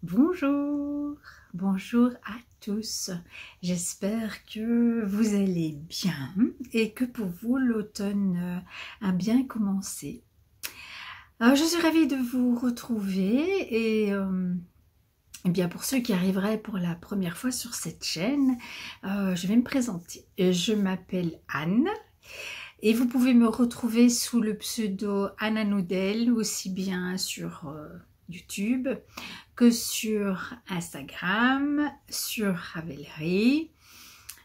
Bonjour, bonjour à tous. J'espère que vous allez bien et que pour vous l'automne a bien commencé. Alors, je suis ravie de vous retrouver et bien pour ceux qui arriveraient pour la première fois sur cette chaîne, je vais me présenter. Je m'appelle Anne. Et vous pouvez me retrouver sous le pseudo Anna Noudel, aussi bien sur YouTube que sur Instagram, sur Ravelry.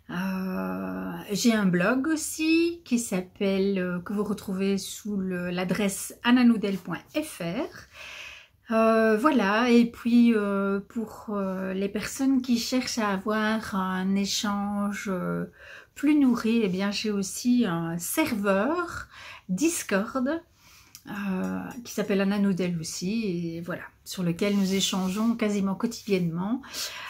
J'ai un blog aussi qui s'appelle, que vous retrouvez sous l'adresse annanoudel.fr. Voilà, et puis pour les personnes qui cherchent à avoir un échange plus nourri, eh bien j'ai aussi un serveur Discord qui s'appelle Anna Noudel aussi, et voilà, sur lequel nous échangeons quasiment quotidiennement.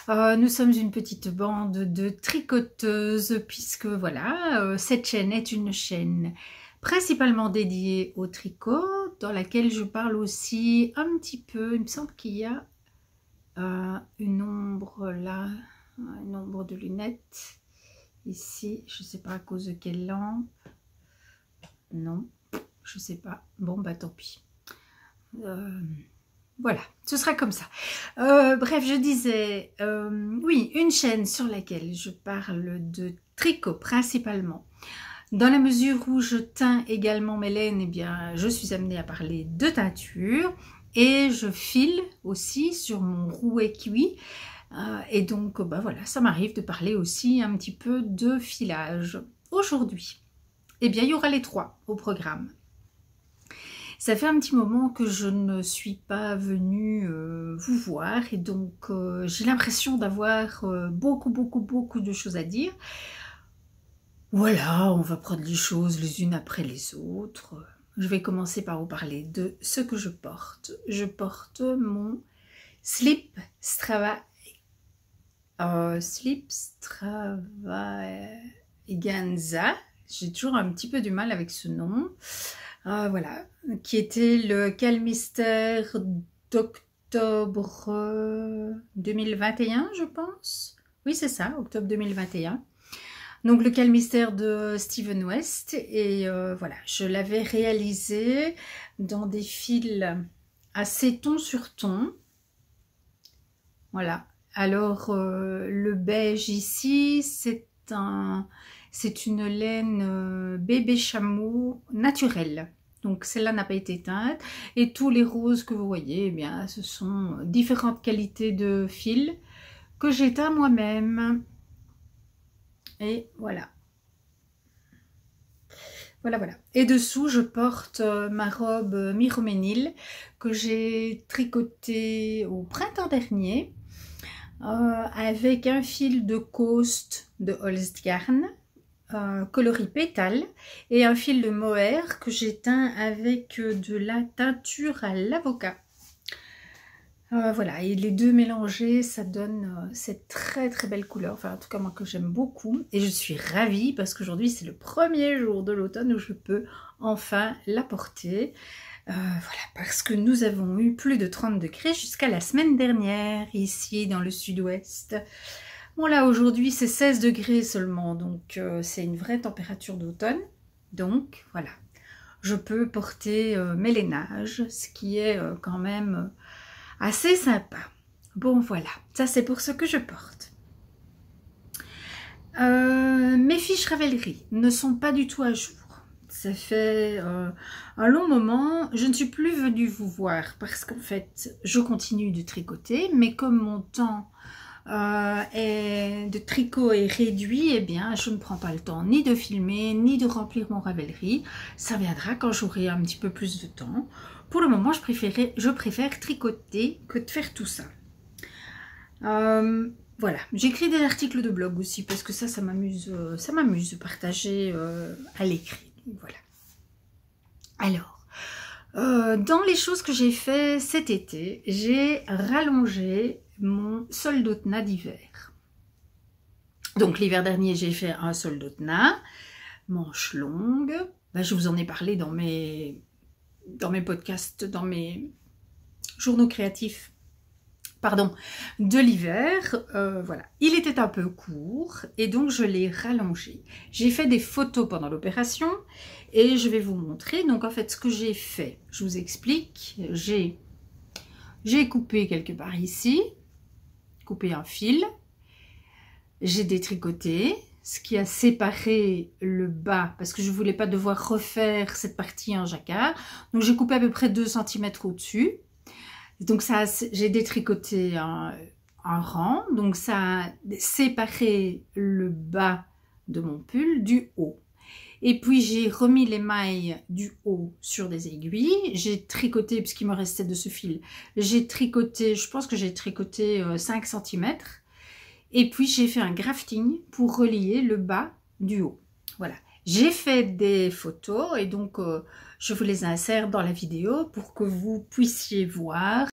Nous sommes une petite bande de tricoteuses, puisque voilà, cette chaîne est une chaîne principalement dédiée au tricot, dans laquelle je parle aussi un petit peu, il me semble qu'il y a une ombre là, une ombre de lunettes, ici, je ne sais pas à cause de quelle lampe, non, je sais pas, bon bah tant pis. Voilà, ce sera comme ça. Bref, je disais, oui, une chaîne sur laquelle je parle de tricot principalement. Dans la mesure où je teins également mes laines, eh bien, je suis amenée à parler de teinture et je file aussi sur mon rouet kiwi. Et donc, bah voilà, ça m'arrive de parler aussi un petit peu de filage. Aujourd'hui, eh bien, il y aura les trois au programme. Ça fait un petit moment que je ne suis pas venue vous voir et donc j'ai l'impression d'avoir beaucoup de choses à dire. Voilà, on va prendre les choses les unes après les autres. Je vais commencer par vous parler de ce que je porte. Je porte mon slip Stravaganza. J'ai toujours un petit peu du mal avec ce nom. Voilà, qui était le calmystère d'octobre 2021, je pense. Oui, c'est ça, octobre 2021. Donc le calmystère de Steven West, et voilà, je l'avais réalisé dans des fils assez ton sur ton. Voilà, alors le beige ici, c'est une laine bébé chameau naturelle. Donc celle-là n'a pas été teinte, et tous les roses que vous voyez, eh bien, ce sont différentes qualités de fils que j'ai teint moi-même. Et voilà. Voilà, voilà. Et dessous, je porte ma robe Miroménil que j'ai tricotée au printemps dernier avec un fil de Coast de Holstgarn coloris pétale et un fil de mohair que j'ai teint avec de la teinture à l'avocat. Voilà, et les deux mélangés, ça donne cette très belle couleur, enfin en tout cas moi que j'aime beaucoup, et je suis ravie parce qu'aujourd'hui c'est le premier jour de l'automne où je peux enfin la porter. Voilà, parce que nous avons eu plus de 30 degrés jusqu'à la semaine dernière ici dans le sud-ouest. Bon là aujourd'hui c'est 16 degrés seulement, donc c'est une vraie température d'automne, donc voilà, je peux porter mes lainages, ce qui est quand même assez sympa. Bon voilà, ça c'est pour ce que je porte. Mes fiches Ravelry ne sont pas du tout à jour. Ça fait un long moment, je ne suis plus venue vous voir parce qu'en fait je continue de tricoter, mais comme mon temps de tricot est réduit, eh bien je ne prends pas le temps ni de filmer ni de remplir mon Ravelry. Ça viendra quand j'aurai un petit peu plus de temps. Pour le moment, je préfère tricoter que de faire tout ça. Voilà, j'écris des articles de blog aussi parce que ça m'amuse de partager à l'écrit. Voilà. Alors, dans les choses que j'ai fait cet été, j'ai rallongé mon soldotna d'hiver. Donc l'hiver dernier, j'ai fait un soldotna, manche longue. Ben, je vous en ai parlé dans mes podcasts, dans mes journaux créatifs pardon, de l'hiver. Voilà, il était un peu court et donc je l'ai rallongé. J'ai fait des photos pendant l'opération et je vais vous montrer. Donc en fait, ce que j'ai fait, je vous explique. J'ai coupé quelque part ici, coupé un fil. J'ai détricoté, ce qui a séparé le bas parce que je ne voulais pas devoir refaire cette partie en jacquard. Donc j'ai coupé à peu près 2 cm au-dessus. Donc ça, j'ai détricoté un rang, donc ça a séparé le bas de mon pull du haut. Et puis j'ai remis les mailles du haut sur des aiguilles, j'ai tricoté, puisqu'il me restait de ce fil, j'ai tricoté, je pense que j'ai tricoté 5 cm. Et puis j'ai fait un grafting pour relier le bas du haut. Voilà. J'ai fait des photos et donc je vous les insère dans la vidéo pour que vous puissiez voir.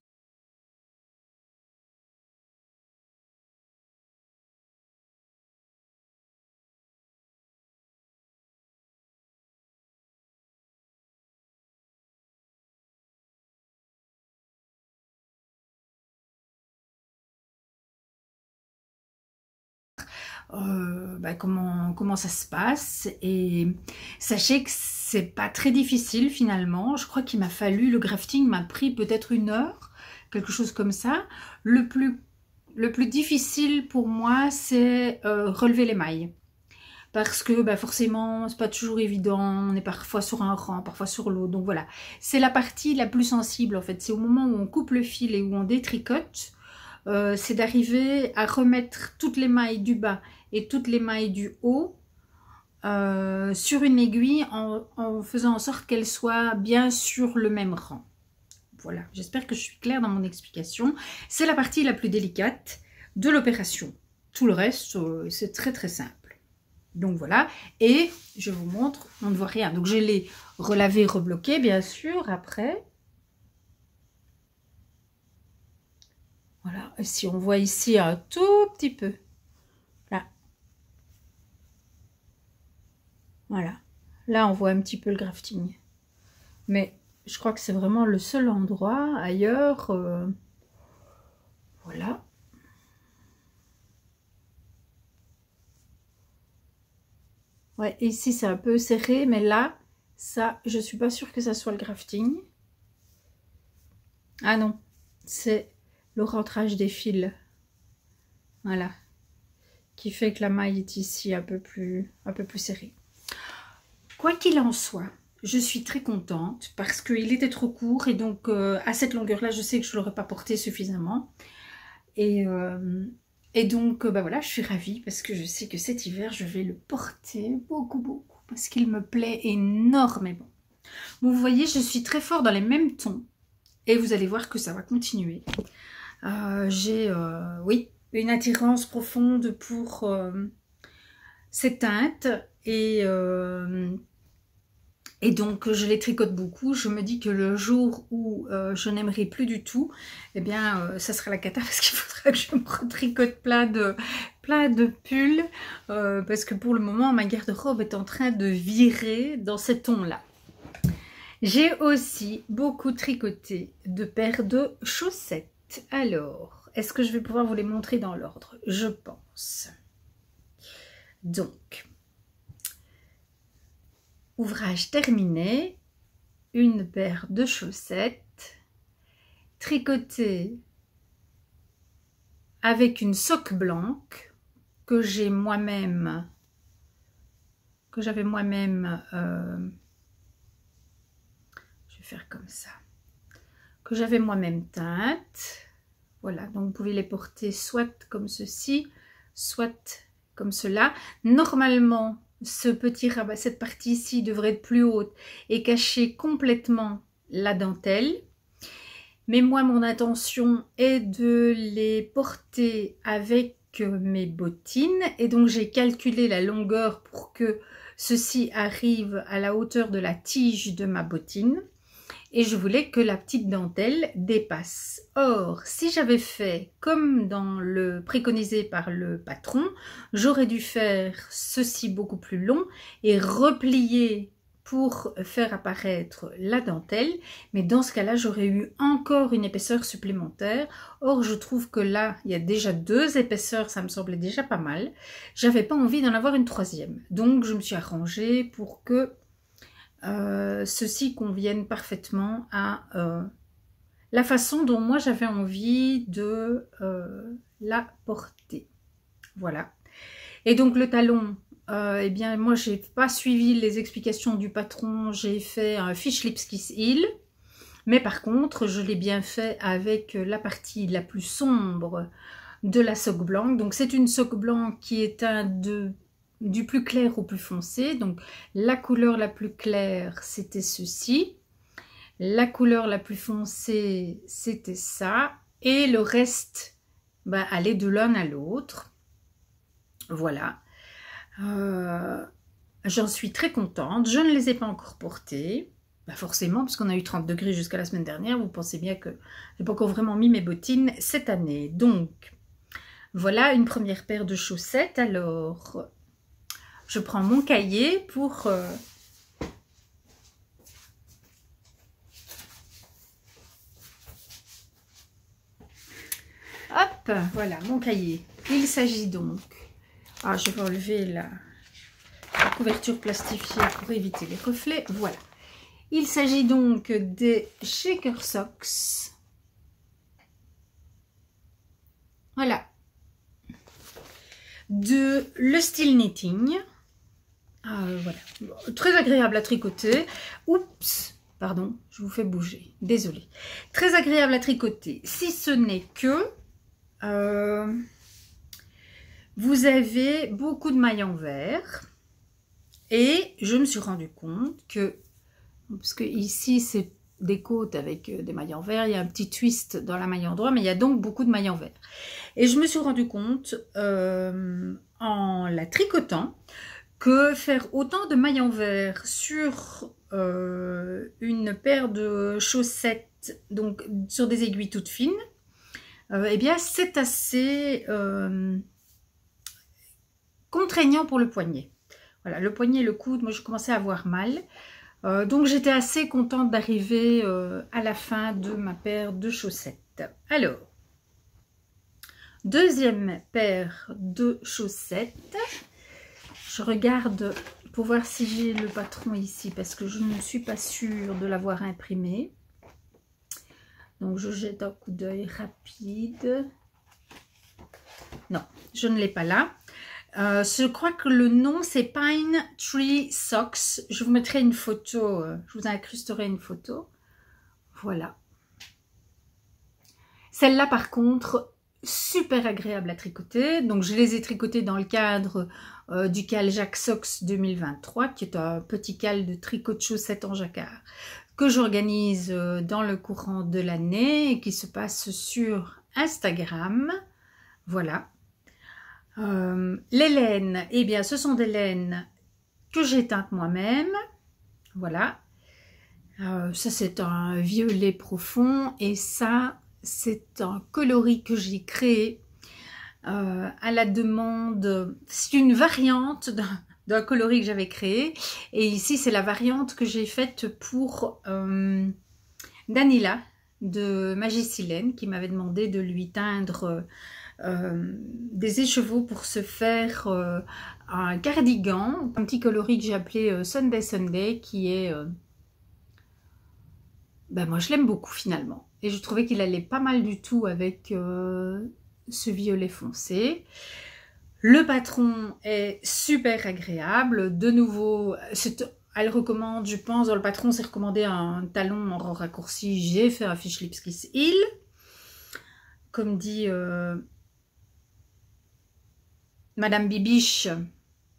Comment ça se passe, et sachez que c'est pas très difficile finalement. Je crois qu'il m'a fallu, le grafting m'a pris peut-être 1 heure, quelque chose comme ça. Le plus difficile pour moi, c'est relever les mailles, parce que forcément c'est pas toujours évident, on est parfois sur un rang, parfois sur l'autre, donc voilà, c'est la partie la plus sensible en fait. C'est au moment où on coupe le fil et où on détricote, c'est d'arriver à remettre toutes les mailles du bas et toutes les mailles du haut sur une aiguille en faisant en sorte qu'elles soient bien sur le même rang. Voilà, j'espère que je suis claire dans mon explication. C'est la partie la plus délicate de l'opération. Tout le reste, c'est très très simple. Donc voilà, et je vous montre, on ne voit rien. Donc je l'ai relavé, rebloqué bien sûr après. Voilà, et si on voit ici un tout petit peu, là, voilà, là on voit un petit peu le grafting, mais je crois que c'est vraiment le seul endroit. Ailleurs, voilà. Ouais, ici c'est un peu serré, mais là, ça, je suis pas sûre que ça soit le grafting. Ah non, c'est le rentrage des fils, voilà, qui fait que la maille est ici un peu plus serrée. Quoi qu'il en soit, je suis très contente parce qu'il était trop court et donc à cette longueur-là, je sais que je ne l'aurais pas porté suffisamment. Et donc voilà, je suis ravie parce que je sais que cet hiver, je vais le porter beaucoup parce qu'il me plaît énormément. Bon, vous voyez, je suis très fort dans les mêmes tons et vous allez voir que ça va continuer. J'ai, oui, une attirance profonde pour ces teintes et donc je les tricote beaucoup. Je me dis que le jour où je n'aimerai plus du tout, eh bien ça sera la cata, parce qu'il faudra que je me retricote plein de pulls, parce que pour le moment ma garde-robe est en train de virer dans ces tons-là. J'ai aussi beaucoup tricoté de paires de chaussettes. Alors, est-ce que je vais pouvoir vous les montrer dans l'ordre? Je pense. Donc, ouvrage terminé, une paire de chaussettes tricotées avec une soque blanche que j'avais moi-même je vais faire comme ça, que j'avais moi-même teinte. Voilà, donc vous pouvez les porter soit comme ceci, soit comme cela. Normalement, ce petit rabat, cette partie ici devrait être plus haute et cacher complètement la dentelle. Mais moi, mon intention est de les porter avec mes bottines. Et donc, j'ai calculé la longueur pour que ceci arrive à la hauteur de la tige de ma bottine. Et je voulais que la petite dentelle dépasse. Or, si j'avais fait comme dans le préconisé par le patron, j'aurais dû faire ceci beaucoup plus long et replier pour faire apparaître la dentelle, mais dans ce cas-là, j'aurais eu encore une épaisseur supplémentaire. Or, je trouve que là, il y a déjà 2 épaisseurs, ça me semblait déjà pas mal. J'avais pas envie d'en avoir une 3e. Donc, je me suis arrangée pour que ceci convienne parfaitement à la façon dont moi j'avais envie de la porter. Voilà. Et donc le talon, eh bien moi j'ai pas suivi les explications du patron, j'ai fait un Fish Lips Kiss Heel, mais par contre je l'ai bien fait avec la partie la plus sombre de la soque blanche. Donc c'est une soque blanche qui est du plus clair au plus foncé. Donc la couleur la plus claire c'était ceci, la couleur la plus foncée c'était ça, et le reste bah, allait de l'un à l'autre. Voilà. J'en suis très contente. Je ne les ai pas encore portées. Bah forcément, parce qu'on a eu 30 degrés jusqu'à la semaine dernière. Vous pensez bien que je n'ai pas encore vraiment mis mes bottines cette année. Donc, voilà une première paire de chaussettes. Alors, je prends mon cahier pour... Hop, voilà mon cahier. Il s'agit donc... Ah, je vais enlever la couverture plastifiée pour éviter les reflets. Voilà. Il s'agit donc des Shaker Socks. Voilà. De le style knitting. Voilà. Très agréable à tricoter. Oups, pardon, je vous fais bouger. Désolée. Très agréable à tricoter. Si ce n'est que... vous avez beaucoup de mailles en vert. Et je me suis rendu compte que... Parce que ici, c'est des côtes avec des mailles en vert. Il y a un petit twist dans la maille en droit, mais il y a donc beaucoup de mailles en vert. Et je me suis rendu compte, en la tricotant, que faire autant de mailles en vert sur une paire de chaussettes, donc sur des aiguilles toutes fines, eh bien, c'est assez contraignant pour le poignet. Voilà, le poignet et le coude, moi, je commençais à avoir mal. Donc j'étais assez contente d'arriver à la fin de ma paire de chaussettes. Alors, deuxième paire de chaussettes. Je regarde pour voir si j'ai le patron ici parce que je ne suis pas sûre de l'avoir imprimé. Donc je jette un coup d'œil rapide. Non, je ne l'ai pas là. Je crois que le nom c'est Pine Tree Socks. Je vous mettrai une photo, je vous incrusterai une photo. Voilà. Celle-là par contre, super agréable à tricoter. Donc je les ai tricotées dans le cadre du cal Jacques Socks 2023, qui est un petit cal de tricot de chaussettes en jacquard que j'organise dans le courant de l'année et qui se passe sur Instagram. Voilà. Les laines, eh bien ce sont des laines que j'ai teintes moi-même. Voilà. Ça c'est un violet profond et ça c'est un coloris que j'ai créé à la demande. C'est une variante d'un coloris que j'avais créé et ici c'est la variante que j'ai faite pour Danila de Magicilène qui m'avait demandé de lui teindre des écheveaux pour se faire un cardigan, un petit coloris que j'ai appelé Sunday Sunday, qui est ben moi je l'aime beaucoup finalement et je trouvais qu'il allait pas mal du tout avec ce violet foncé. Le patron est super agréable, de nouveau elle recommande, je pense, dans le patron c'est recommandé un talon en raccourci, j'ai fait un Fish Lips Kiss Heel, comme dit Madame Bibiche,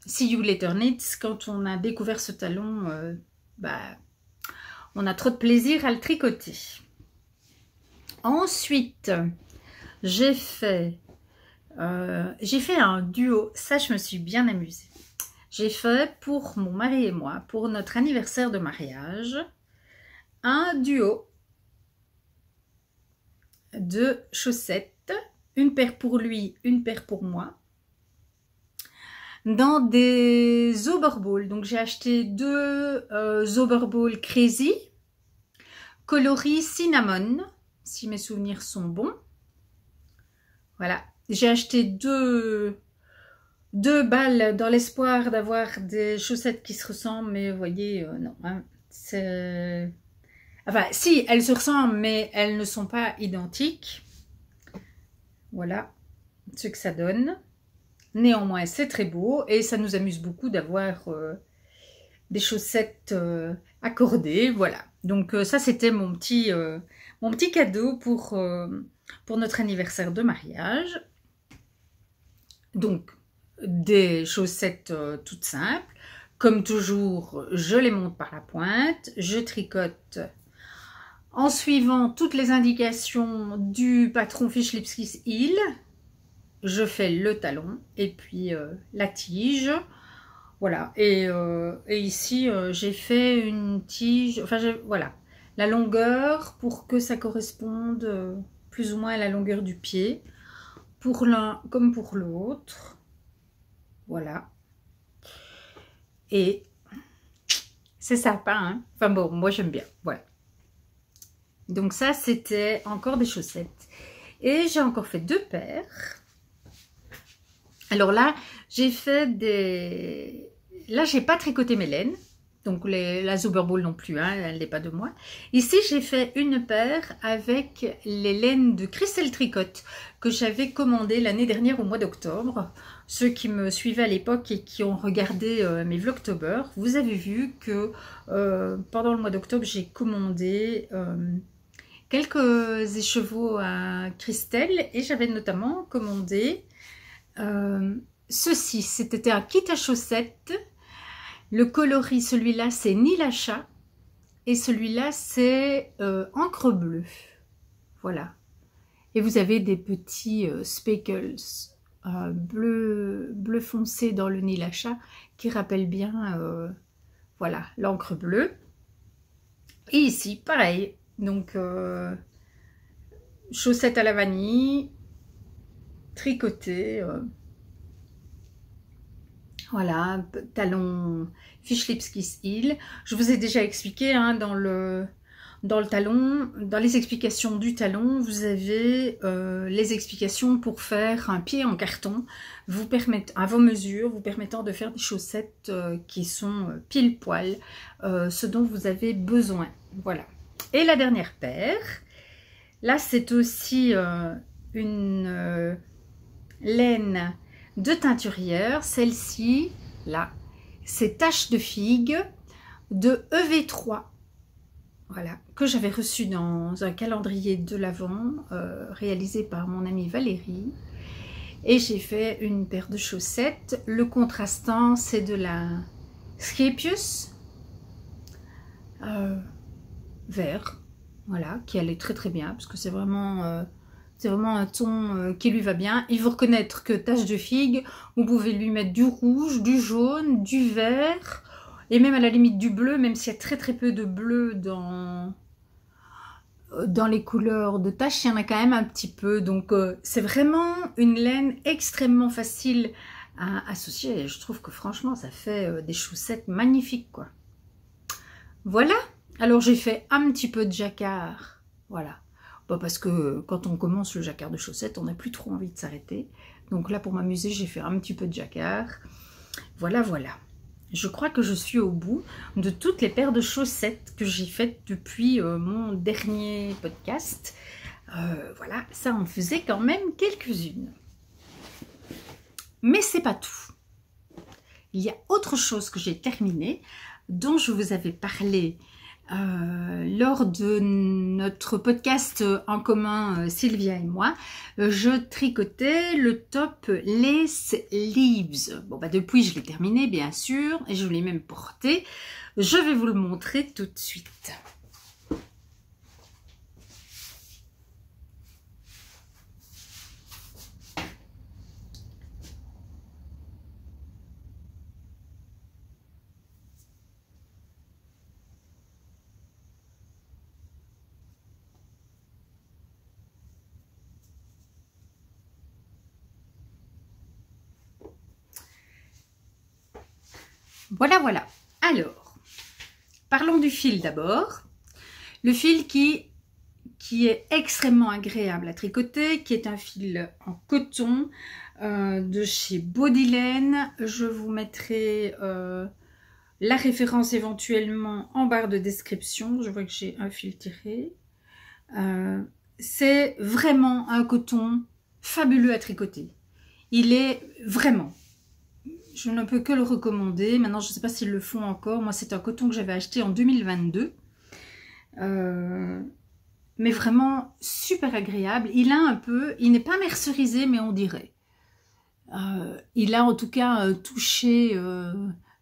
see you later knits, quand on a découvert ce talon, bah, on a trop de plaisir à le tricoter. Ensuite, j'ai fait un duo, ça je me suis bien amusée. J'ai fait pour mon mari et moi, pour notre anniversaire de mariage, un duo de chaussettes, une paire pour lui, une paire pour moi. dans des Overballs. Donc j'ai acheté deux Overballs Crazy, coloris cinnamon, si mes souvenirs sont bons. Voilà, j'ai acheté deux balles dans l'espoir d'avoir des chaussettes qui se ressemblent, mais vous voyez, non, hein, c'est... Enfin, si, elles se ressemblent, mais elles ne sont pas identiques. Voilà ce que ça donne. Néanmoins, c'est très beau et ça nous amuse beaucoup d'avoir des chaussettes accordées. Voilà. Donc ça, c'était mon petit cadeau pour notre anniversaire de mariage. Donc, des chaussettes toutes simples. Comme toujours, je les monte par la pointe. Je tricote en suivant toutes les indications du patron Fish Lipskis Hill. Je fais le talon et puis la tige. Voilà. Et ici, j'ai fait une tige. Enfin, voilà. La longueur pour que ça corresponde plus ou moins à la longueur du pied. Pour l'un comme pour l'autre. Voilà. Et c'est sympa, hein. Enfin bon, moi j'aime bien. Voilà. Donc ça, c'était encore des chaussettes. Et j'ai encore fait deux paires. Alors là, j'ai fait des... Là, j'ai pas tricoté mes laines. Donc la Zuberball non plus, hein, elle n'est pas de moi. Ici, j'ai fait une paire avec les laines de Crystal Tricot que j'avais commandées l'année dernière au mois d'octobre. Ceux qui me suivaient à l'époque et qui ont regardé mes Vlogtober, vous avez vu que pendant le mois d'octobre, j'ai commandé quelques écheveaux à Christelle et j'avais notamment commandé ceci. C'était un kit à chaussettes. Le coloris, celui-là, c'est Nilacha. Et celui-là, c'est encre bleue. Voilà. Et vous avez des petits speckles bleu foncé dans le Nilacha qui rappellent bien voilà, l'encre bleue. Et ici, pareil. Donc, chaussettes à la vanille, tricotées. Voilà, talon Fish Lipskis Hill. Je vous ai déjà expliqué hein, dans le talon, dans les explications du talon, vous avez les explications pour faire un pied en carton, vous permettent à vos mesures, vous permettant de faire des chaussettes qui sont pile poil, ce dont vous avez besoin. Voilà. Et la dernière paire, là c'est aussi une laine de teinturière, celle-ci, là, c'est Tache de figue de EV3, voilà, que j'avais reçu dans un calendrier de l'Avent réalisé par mon amie Valérie. Et j'ai fait une paire de chaussettes. Le contrastant, c'est de la Scapius vert, voilà, qui allait très très bien, parce que c'est vraiment un ton qui lui va bien. Il faut reconnaître que Tache de figue, vous pouvez lui mettre du rouge, du jaune, du vert, et même à la limite du bleu, même s'il y a très très peu de bleu dans les couleurs de Tache, il y en a quand même un petit peu. Donc c'est vraiment une laine extrêmement facile à associer. Et je trouve que franchement, ça fait des chaussettes magnifiques, quoi. Voilà. Alors j'ai fait un petit peu de jacquard, voilà. Bah, parce que quand on commence le jacquard de chaussettes, on n'a plus trop envie de s'arrêter. Donc là, pour m'amuser, j'ai fait un petit peu de jacquard. Voilà, voilà. Je crois que je suis au bout de toutes les paires de chaussettes que j'ai faites depuis mon dernier podcast. Voilà, ça en faisait quand même quelques-unes. Mais c'est pas tout. Il y a autre chose que j'ai terminée, dont je vous avais parlé lors de notre podcast en commun, Sylvia et moi. Je tricotais le top Lace Leaves. Bon, bah depuis je l'ai terminé bien sûr et je l'ai même porté. Je vais vous le montrer tout de suite. Voilà, voilà. Alors, parlons du fil d'abord. Le fil qui est extrêmement agréable à tricoter, qui est un fil en coton de chez Bodylane. Je vous mettrai la référence éventuellement en barre de description. Je vois que j'ai un fil tiré. C'est vraiment un coton fabuleux à tricoter. Il est vraiment... Je ne peux que le recommander. Maintenant, je ne sais pas s'ils le font encore. Moi, c'est un coton que j'avais acheté en 2022. Mais vraiment super agréable. Il a un peu... Il n'est pas mercerisé, mais on dirait. Il a en tout cas un toucher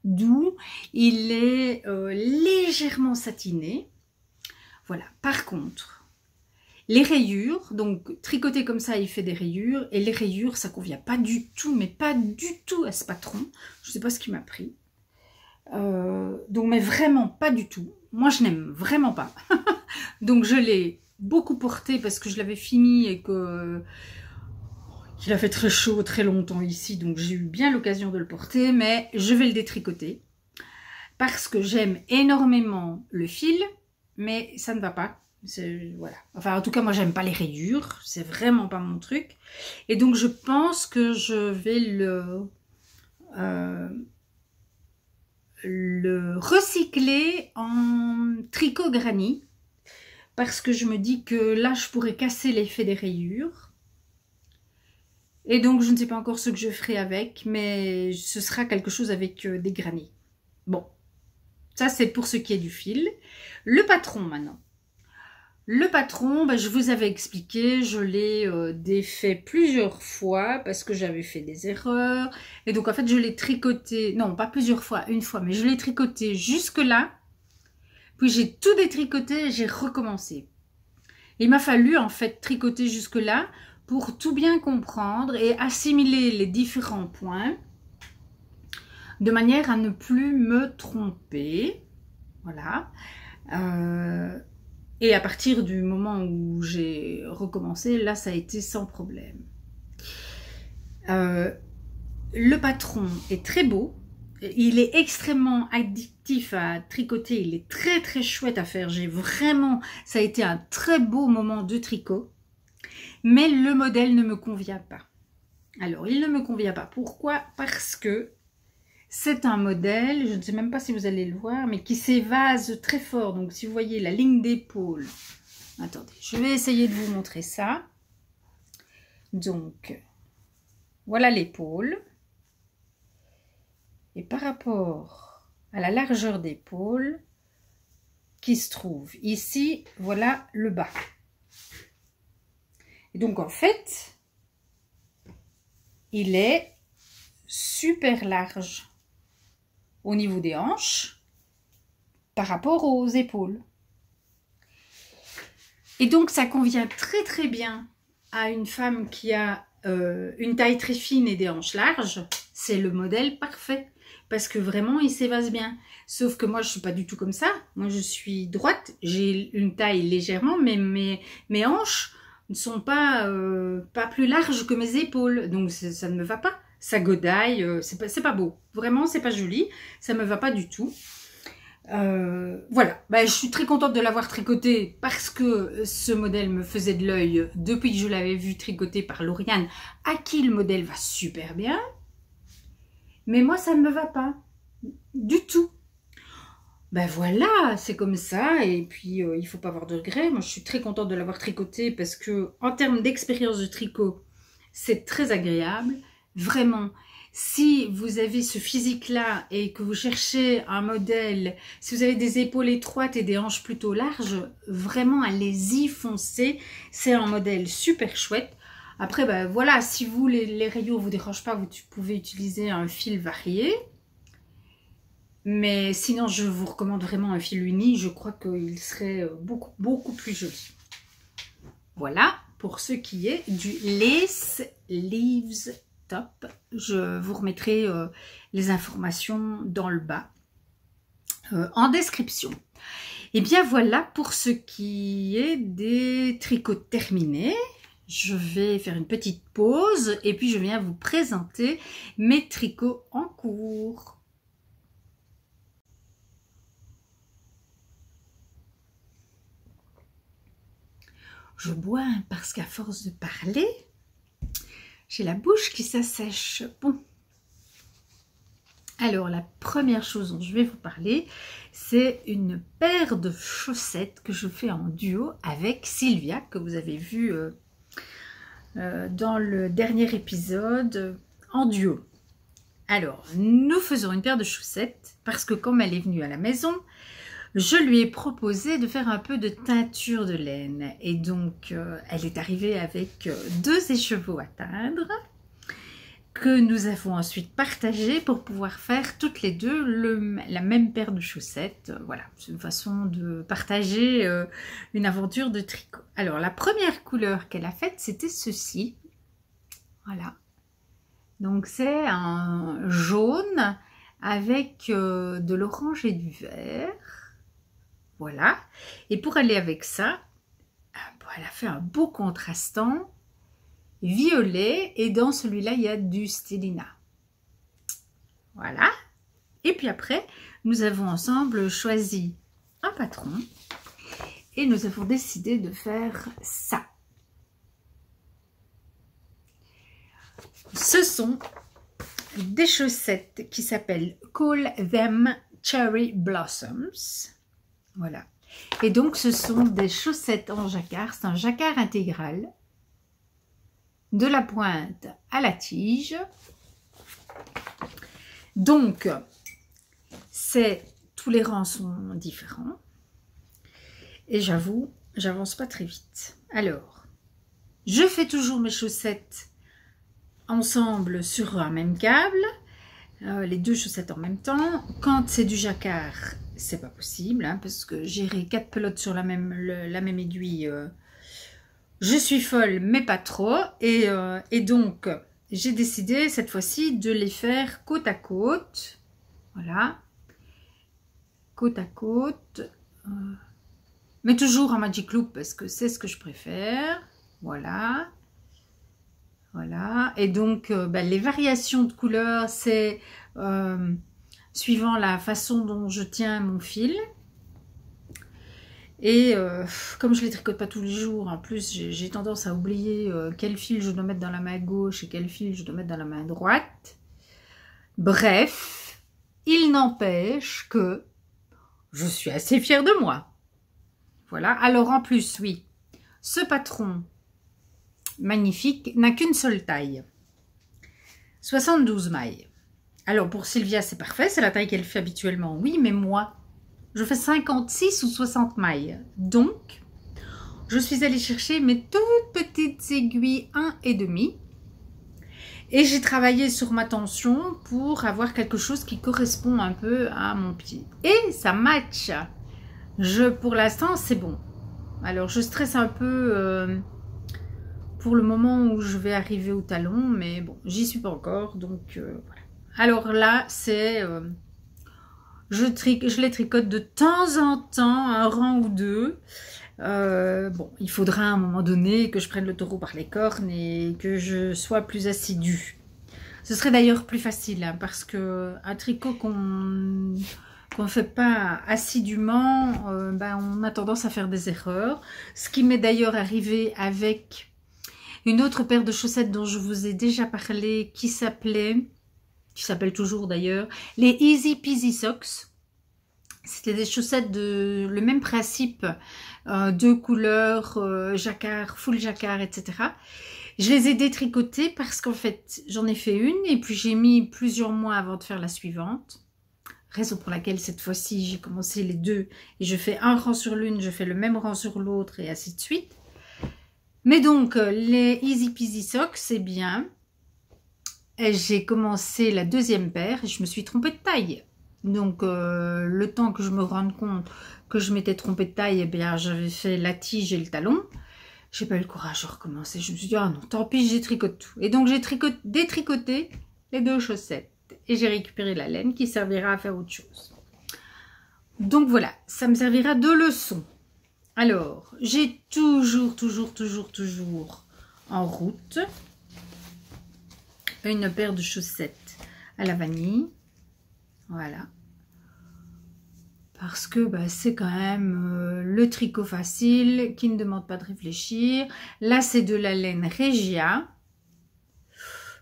doux. Il est légèrement satiné. Voilà. Par contre... Les rayures, donc tricoter comme ça, il fait des rayures. Et les rayures, ça convient pas du tout, mais pas du tout à ce patron. Je sais pas ce qu'il m'a pris. Donc, mais vraiment pas du tout. Moi, je n'aime vraiment pas. Donc, je l'ai beaucoup porté parce que je l'avais fini et que qu'il a fait très chaud très longtemps ici. Donc, j'ai eu bien l'occasion de le porter, mais je vais le détricoter. Parce que j'aime énormément le fil, mais ça ne va pas. Voilà. Enfin, en tout cas, moi, j'aime pas les rayures. C'est vraiment pas mon truc. Et donc, je pense que je vais le recycler en tricot granny. Parce que je me dis que là, je pourrais casser l'effet des rayures. Et donc, je ne sais pas encore ce que je ferai avec. Mais ce sera quelque chose avec des granny. Bon. Ça, c'est pour ce qui est du fil. Le patron, maintenant. Le patron, ben, je vous avais expliqué, je l'ai défait plusieurs fois parce que j'avais fait des erreurs. Et donc, en fait, je l'ai tricoté, non, pas plusieurs fois, une fois, mais je l'ai tricoté jusque-là. Puis, j'ai tout détricoté et j'ai recommencé. Il m'a fallu, en fait, tricoter jusque-là pour tout bien comprendre et assimiler les différents points de manière à ne plus me tromper. Voilà. Et à partir du moment où j'ai recommencé, là, ça a été sans problème. Le patron est très beau. Il est extrêmement addictif à tricoter. Il est très, très chouette à faire. Ça a été un très beau moment de tricot. Mais le modèle ne me convient pas. Alors, il ne me convient pas. Pourquoi? Parce que c'est un modèle, je ne sais même pas si vous allez le voir, mais qui s'évase très fort. Donc, si vous voyez la ligne d'épaule, attendez, je vais essayer de vous montrer ça. Donc, voilà l'épaule. Et par rapport à la largeur d'épaule qui se trouve ici, voilà le bas. Et donc, en fait, il est super large au niveau des hanches par rapport aux épaules. Et donc, ça convient très très bien à une femme qui a une taille très fine et des hanches larges. C'est le modèle parfait parce que vraiment, il s'évase bien. Sauf que moi, je suis pas du tout comme ça. Moi, je suis droite. J'ai une taille légèrement, mais mes hanches ne sont pas plus larges que mes épaules. Donc, ça ne me va pas. Ça godaille, c'est pas beau. Vraiment, c'est pas joli. Ça me va pas du tout. Voilà. Ben, je suis très contente de l'avoir tricoté parce que ce modèle me faisait de l'œil depuis que je l'avais vu tricoter par Lauriane, à qui le modèle va super bien. Mais moi, ça ne me va pas. Du tout. Ben voilà, c'est comme ça. Et puis, il faut pas avoir de regrets. Moi, je suis très contente de l'avoir tricoté parce que, en termes d'expérience de tricot, c'est très agréable. Vraiment, si vous avez ce physique-là et que vous cherchez un modèle, si vous avez des épaules étroites et des hanches plutôt larges, vraiment, allez-y, foncez. C'est un modèle super chouette. Après, ben voilà, si vous, les rayures ne vous dérangent pas, vous pouvez utiliser un fil varié. Mais sinon, je vous recommande vraiment un fil uni. Je crois qu'il serait beaucoup, beaucoup plus joli. Voilà, pour ce qui est du Lace Leaves Top. Je vous remettrai les informations dans le bas, en description. Et bien voilà pour ce qui est des tricots terminés. Je vais faire une petite pause et puis je viens vous présenter mes tricots en cours. je bois parce qu'à force de parler, j'ai la bouche qui s'assèche. Bon. Alors, la première chose dont je vais vous parler, c'est une paire de chaussettes que je fais en duo avec Sylvia, que vous avez vu dans le dernier épisode en duo. Alors, nous faisons une paire de chaussettes parce que comme elle est venue à la maison, je lui ai proposé de faire un peu de teinture de laine. Et donc, elle est arrivée avec 2 écheveaux à teindre que nous avons ensuite partagé pour pouvoir faire toutes les deux la même paire de chaussettes. Voilà, c'est une façon de partager une aventure de tricot. Alors, la première couleur qu'elle a faite, c'était ceci. Voilà. Donc, c'est un jaune avec de l'orange et du vert. Voilà. Et pour aller avec ça, elle a fait un beau contrastant violet. Et dans celui-là, il y a du stélina. Voilà. Et puis après, nous avons ensemble choisi un patron. Et nous avons décidé de faire ça. Ce sont des chaussettes qui s'appellent Call Them Cherry Blossoms. Voilà. Et donc, ce sont des chaussettes en jacquard. C'est un jacquard intégral. De la pointe à la tige. Donc, tous les rangs sont différents. Et j'avoue, j'avance pas très vite. Alors, je fais toujours mes chaussettes ensemble sur un même câble. Les 2 chaussettes en même temps. Quand c'est du jacquard, c'est pas possible, hein, parce que gérer 4 pelotes sur la même aiguille, je suis folle, mais pas trop. Et donc, j'ai décidé cette fois-ci de les faire côte à côte. Voilà. Côte à côte. Mais toujours en Magic Loop, parce que c'est ce que je préfère. Voilà. Voilà, et donc les variations de couleurs, c'est suivant la façon dont je tiens mon fil. Et comme je ne les tricote pas tous les jours, en plus j'ai tendance à oublier quel fil je dois mettre dans la main gauche et quel fil je dois mettre dans la main droite. Bref, il n'empêche que je suis assez fière de moi. Voilà, alors en plus, oui, ce patron magnifique, n'a qu'une seule taille. 72 mailles. Alors pour Sylvia, c'est parfait, c'est la taille qu'elle fait habituellement, oui, mais moi, je fais 56 ou 60 mailles. Donc, je suis allée chercher mes toutes petites aiguilles 1,5. Et j'ai travaillé sur ma tension pour avoir quelque chose qui correspond un peu à mon pied. Et ça match. Pour l'instant, c'est bon. Alors, je stresse un peu... pour le moment où je vais arriver au talon, mais bon, j'y suis pas encore, donc voilà. Alors là, c'est... je les tricote de temps en temps, un rang ou 2. Bon, il faudra à un moment donné que je prenne le taureau par les cornes et que je sois plus assidue. Ce serait d'ailleurs plus facile, hein, parce que un tricot qu'on ne fait pas assidûment, on a tendance à faire des erreurs. Ce qui m'est d'ailleurs arrivé avec... une autre paire de chaussettes dont je vous ai déjà parlé, qui s'appelle toujours d'ailleurs, les Easy Peasy Socks. C'était des chaussettes de le même principe, de couleur, jacquard, full jacquard, etc. Je les ai détricotées parce qu'en fait, j'en ai fait une et puis j'ai mis plusieurs mois avant de faire la suivante. Raison pour laquelle cette fois-ci, j'ai commencé les 2 et je fais un rang sur l'une, je fais le même rang sur l'autre et ainsi de suite. Mais donc, les Easy Peasy Socks, c'est bien. J'ai commencé la 2e paire et je me suis trompée de taille. Donc, le temps que je me rende compte que je m'étais trompée de taille, eh bien, j'avais fait la tige et le talon. J'ai pas eu le courage de recommencer. Je me suis dit, ah non, tant pis, j'ai tricoté tout. Et donc, j'ai détricoté les 2 chaussettes. Et j'ai récupéré la laine qui servira à faire autre chose. Donc, voilà, ça me servira de leçon. Alors, j'ai toujours en route une paire de chaussettes à la vanille. Voilà. parce que bah, c'est quand même le tricot facile qui ne demande pas de réfléchir. Là, c'est de la laine Regia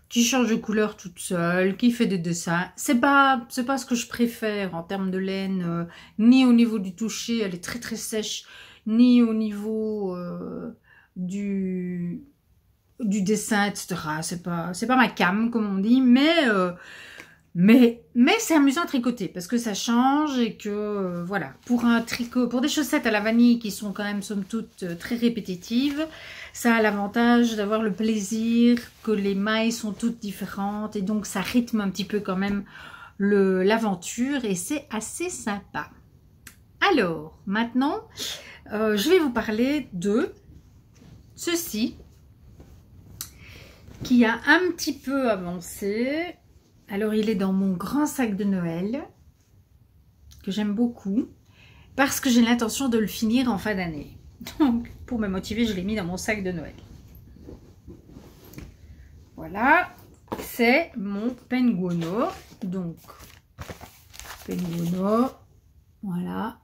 qui change de couleur toute seule, qui fait des dessins. C'est pas ce que je préfère en termes de laine, ni au niveau du toucher, elle est très très sèche, ni au niveau du dessin, etc. C'est pas ma came, comme on dit, mais c'est amusant à tricoter parce que ça change et que voilà, pour un tricot, pour des chaussettes à la vanille qui sont quand même somme toute très répétitives, ça a l'avantage d'avoir le plaisir que les mailles sont toutes différentes et donc ça rythme un petit peu quand même l'aventure et c'est assez sympa. Alors maintenant, je vais vous parler de ceci qui a un petit peu avancé. Alors, il est dans mon grand sac de Noël, que j'aime beaucoup, parce que j'ai l'intention de le finir en fin d'année. Donc, pour me motiver, je l'ai mis dans mon sac de Noël. Voilà, c'est mon Penguono. Donc, Penguono, voilà.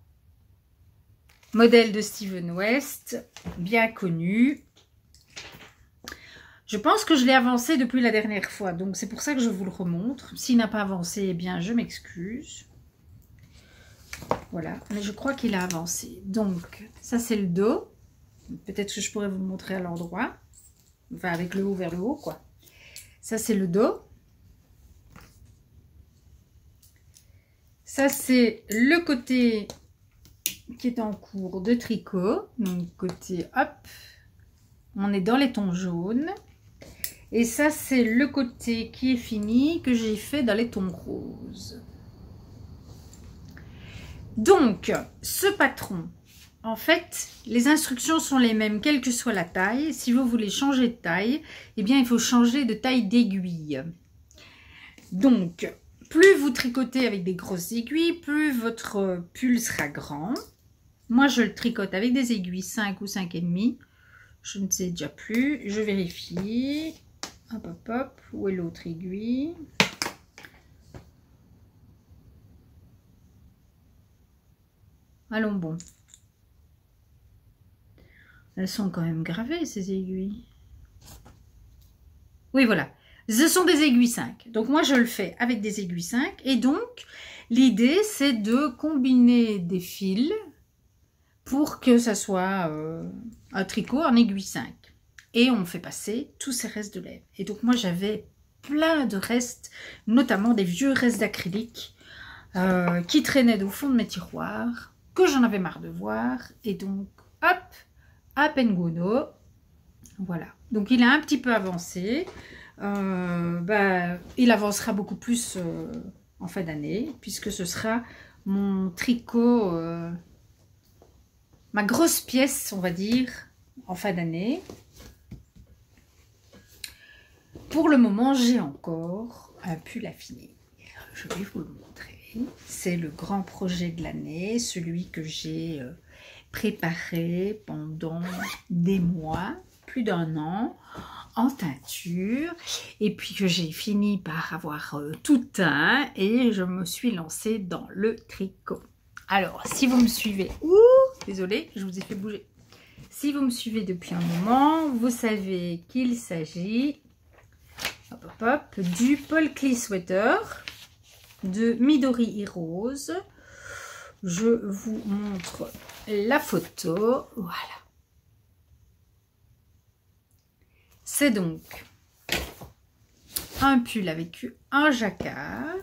Modèle de Steven West, bien connu. Je pense que je l'ai avancé depuis la dernière fois, donc c'est pour ça que je vous le remontre. S'il n'a pas avancé, eh bien je m'excuse. Voilà, mais je crois qu'il a avancé. Donc, ça c'est le dos. Peut-être que je pourrais vous le montrer à l'endroit. Enfin, avec le haut vers le haut, quoi. Ça c'est le dos. Ça c'est le côté qui est en cours de tricot. Donc, côté, hop, on est dans les tons jaunes. Et ça, c'est le côté qui est fini, que j'ai fait dans les tons roses. Donc, ce patron, en fait, les instructions sont les mêmes, quelle que soit la taille. Si vous voulez changer de taille, eh bien, il faut changer de taille d'aiguille. Donc, plus vous tricotez avec des grosses aiguilles, plus votre pull sera grand. Moi, je le tricote avec des aiguilles 5 ou 5,5. Je ne sais déjà plus. Je vérifie. Hop, hop, hop. Où est l'autre aiguille? Allons bon. Elles sont quand même gravées, ces aiguilles. Oui, voilà. Ce sont des aiguilles 5. Donc, moi, je le fais avec des aiguilles 5. Et donc, l'idée, c'est de combiner des fils pour que ça soit un tricot en aiguille 5. Et on fait passer tous ces restes de lèvres. Et donc, moi, j'avais plein de restes, notamment des vieux restes d'acrylique qui traînaient au fond de mes tiroirs, que j'en avais marre de voir. Et donc, hop, à Penguono. Voilà. Donc, il a un petit peu avancé. Il avancera beaucoup plus en fin d'année, puisque ce sera mon tricot, ma grosse pièce, on va dire, en fin d'année. Pour le moment, j'ai encore un pull à finir. Je vais vous le montrer. C'est le grand projet de l'année, celui que j'ai préparé pendant des mois, plus d'1 an, en teinture, et puis que j'ai fini par avoir tout teint, et je me suis lancée dans le tricot. Alors, si vous me suivez... Désolée, je vous ai fait bouger. Si vous me suivez depuis un moment, vous savez qu'il s'agit... Hop, hop, hop, du Paul Klee Sweater de Midori Rose. Je vous montre la photo. Voilà. C'est donc un pull avec un jacquard.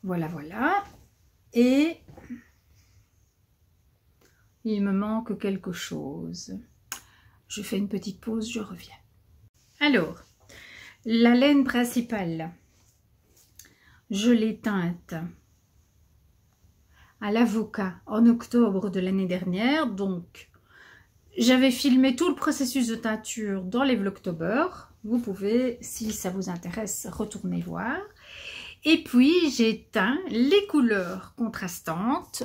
Voilà, voilà. Et il me manque quelque chose. Je fais une petite pause, je reviens. Alors, la laine principale, je l'ai teinte à l'avocat en octobre de l'année dernière. Donc, j'avais filmé tout le processus de teinture dans les Vlogtober. Vous pouvez, si ça vous intéresse, retourner voir. Et puis, j'ai teint les couleurs contrastantes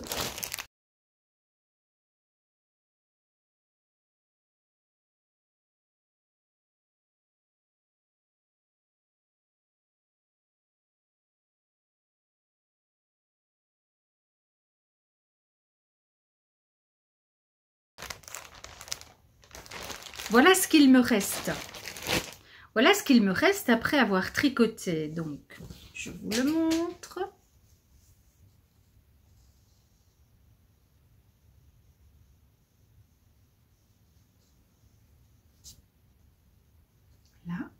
voilà ce qu'il me reste. Voilà ce qu'il me reste après avoir tricoté. Donc, je vous le montre. Là.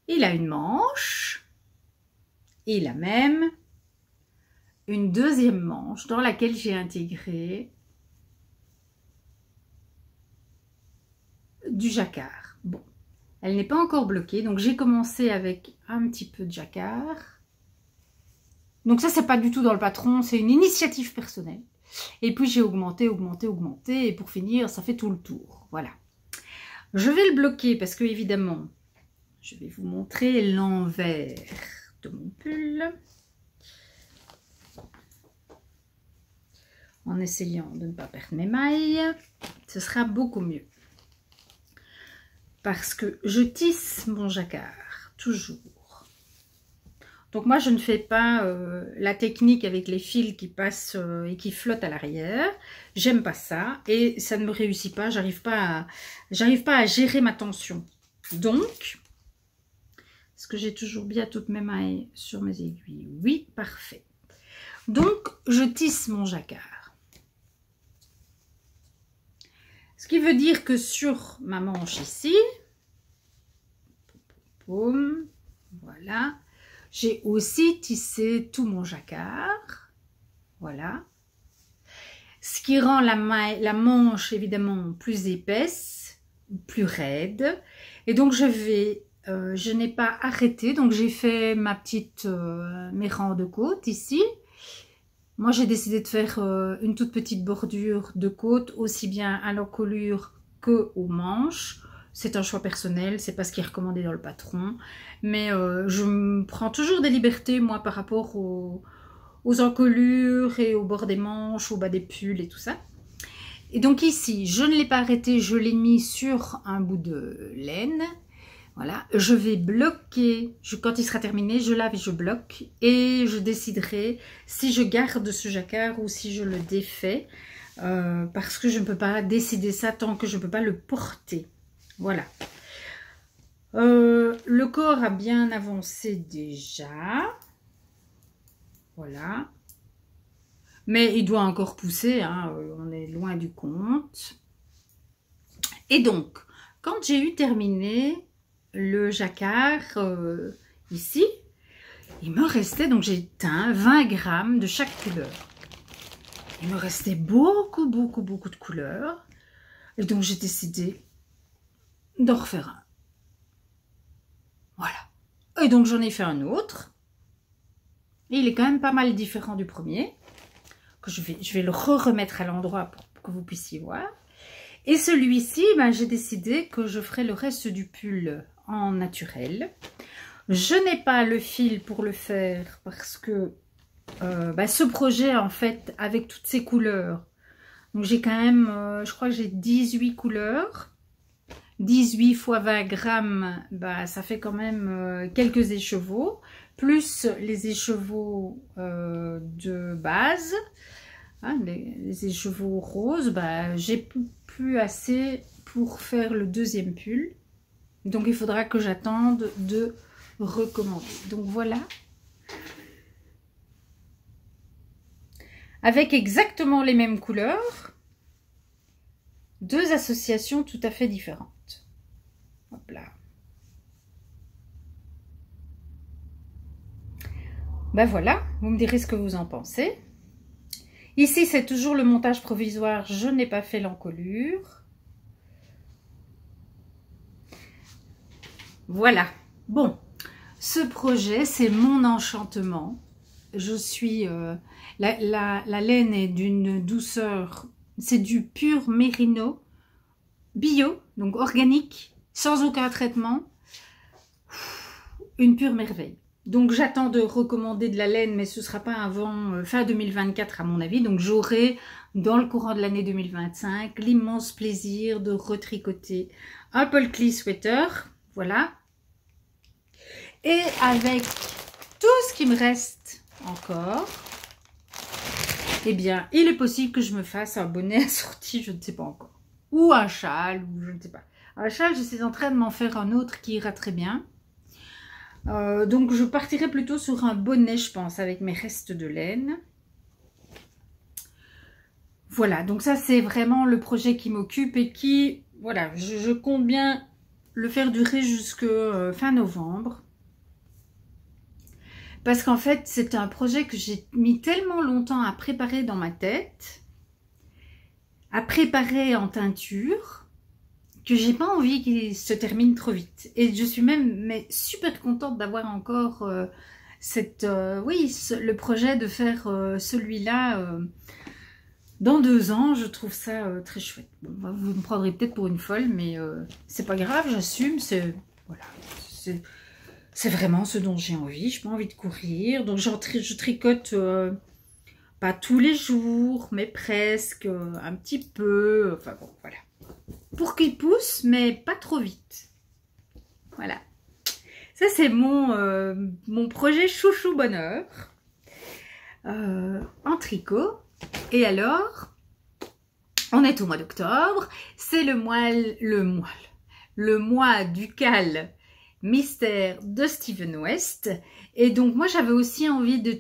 Il a une manche. Il a même une deuxième manche dans laquelle j'ai intégré du jacquard. Bon, elle n'est pas encore bloquée, donc j'ai commencé avec un petit peu de jacquard. Donc ça, c'est pas du tout dans le patron, c'est une initiative personnelle. Et puis j'ai augmenté, augmenté, augmenté, et pour finir, ça fait tout le tour. Voilà. Je vais le bloquer parce que, évidemment, je vais vous montrer l'envers de mon pull. En essayant de ne pas perdre mes mailles, ce sera beaucoup mieux. Parce que je tisse mon jacquard, toujours. Donc moi, je ne fais pas la technique avec les fils qui passent et qui flottent à l'arrière. J'aime pas ça et ça ne me réussit pas. J'arrive pas à gérer ma tension. Donc, est-ce que j'ai toujours bien toutes mes mailles sur mes aiguilles? Oui, parfait. Donc, je tisse mon jacquard. Ce qui veut dire que sur ma manche ici, voilà, j'ai aussi tissé tout mon jacquard. Voilà. Ce qui rend la manche évidemment plus épaisse, plus raide. Et donc je n'ai pas arrêté, donc j'ai fait mes rangs de côte ici. Moi, j'ai décidé de faire une toute petite bordure de côte, aussi bien à l'encolure que aux manches. C'est un choix personnel, c'est pas ce qui est recommandé dans le patron. Mais je me prends toujours des libertés, moi, par rapport aux encolures et au bord des manches, au bas des pulls et tout ça. Et donc ici, je ne l'ai pas arrêté, je l'ai mis sur un bout de laine. Voilà, je vais bloquer, quand il sera terminé, je lave et je bloque et je déciderai si je garde ce jacquard ou si je le défais parce que je ne peux pas décider ça tant que je ne peux pas le porter. Voilà. Le corps a bien avancé déjà. Voilà. Mais il doit encore pousser, hein, on est loin du compte. Et donc, quand j'ai eu terminé le jacquard ici, il me restait, donc j'ai teint 20 grammes de chaque couleur. Il me restait beaucoup de couleurs. Et donc j'ai décidé d'en refaire un. Voilà. Et donc j'en ai fait un autre. Et il est quand même pas mal différent du premier. Que je vais le remettre à l'endroit pour que vous puissiez voir. Et celui-ci, ben, j'ai décidé que je ferai le reste du pull en naturel. Je n'ai pas le fil pour le faire parce que ce projet, en fait, avec toutes ces couleurs, donc j'ai quand même, je crois que j'ai 18 couleurs. 18 fois 20 grammes, bah, ça fait quand même quelques écheveaux, plus les écheveaux de base, hein, les écheveaux roses, bah, j'ai plus assez pour faire le deuxième pull. Donc il faudra que j'attende de recommencer. Donc voilà. Avec exactement les mêmes couleurs, deux associations tout à fait différentes. Hop là. Ben voilà, vous me direz ce que vous en pensez. Ici, c'est toujours le montage provisoire, je n'ai pas fait l'encolure. Voilà. Bon, ce projet, c'est mon enchantement. Je suis... la laine est d'une douceur, c'est du pur mérino, bio, donc organique, sans aucun traitement. Une pure merveille. Donc j'attends de recommander de la laine, mais ce ne sera pas avant fin 2024 à mon avis. Donc j'aurai dans le courant de l'année 2025 l'immense plaisir de retricoter un Paul Klee sweater. Voilà. Et avec tout ce qui me reste encore, eh bien il est possible que je me fasse un bonnet assorti, je ne sais pas encore. ou un châle, ou je ne sais pas. Un châle, je suis en train de m'en faire un autre qui ira très bien. Donc je partirai plutôt sur un bonnet, je pense, avec mes restes de laine. Voilà, donc ça c'est vraiment le projet qui m'occupe et qui, voilà, je compte bien le faire durer jusque fin novembre. Parce qu'en fait, c'est un projet que j'ai mis tellement longtemps à préparer dans ma tête, à préparer en teinture, que j'ai pas envie qu'il se termine trop vite. Et je suis même super contente d'avoir encore le projet de faire celui-là dans 2 ans. Je trouve ça très chouette. Bon, vous me prendrez peut-être pour une folle, mais c'est pas grave, j'assume. Voilà, c'est vraiment ce dont j'ai envie. Je n'ai pas envie de courir. Donc je tricote pas tous les jours, mais presque, un petit peu. Enfin bon, voilà. Pour qu'il pousse, mais pas trop vite. Voilà. Ça, c'est mon projet chouchou bonheur en tricot. Et alors, on est au mois d'octobre. C'est le mois du cal mystère de Steven West. Et donc, moi, j'avais aussi envie de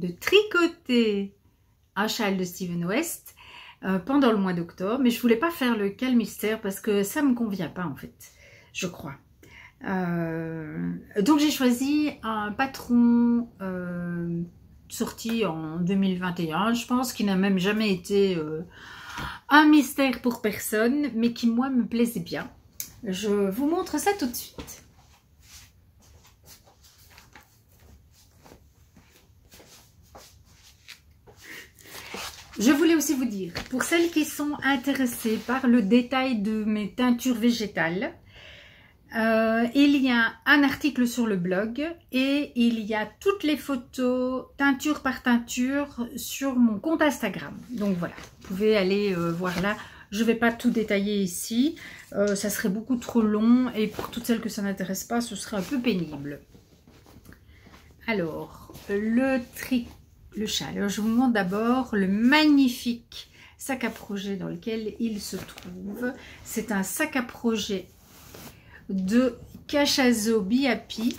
tricoter un châle de Steven West pendant le mois d'octobre, mais je voulais pas faire le cal mystère parce que ça me convient pas en fait, je crois. Donc j'ai choisi un patron sorti en 2021, je pense, qui n'a même jamais été un mystère pour personne, mais qui moi me plaisait bien. Je vous montre ça tout de suite. Je voulais aussi vous dire, pour celles qui sont intéressées par le détail de mes teintures végétales, il y a un article sur le blog et il y a toutes les photos teinture par teinture sur mon compte Instagram. Donc voilà, vous pouvez aller voir là. Je ne vais pas tout détailler ici, ça serait beaucoup trop long et pour toutes celles que ça n'intéresse pas, ce serait un peu pénible. Alors, le châle. Alors, je vous montre d'abord le magnifique sac à projet dans lequel il se trouve. C'est un sac à projet de Cachazo Biapi.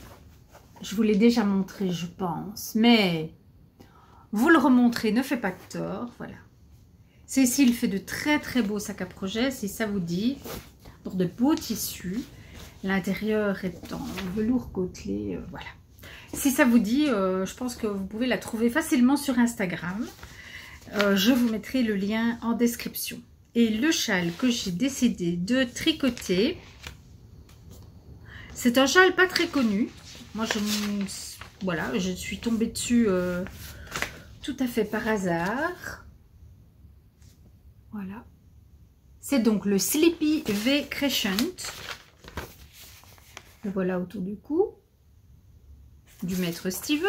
Je vous l'ai déjà montré, je pense, mais vous le remontrer ne fait pas de tort. Voilà. Cécile fait de très très beaux sacs à projet, si ça vous dit, pour de beaux tissus. L'intérieur est en velours côtelé, voilà. Si ça vous dit, je pense que vous pouvez la trouver facilement sur Instagram. Je vous mettrai le lien en description. Et le châle que j'ai décidé de tricoter, c'est un châle pas très connu. Moi, voilà, je suis tombée dessus tout à fait par hasard. Voilà. C'est donc le Sleepy V Crescent. Le voilà autour du cou. Du maître Steven.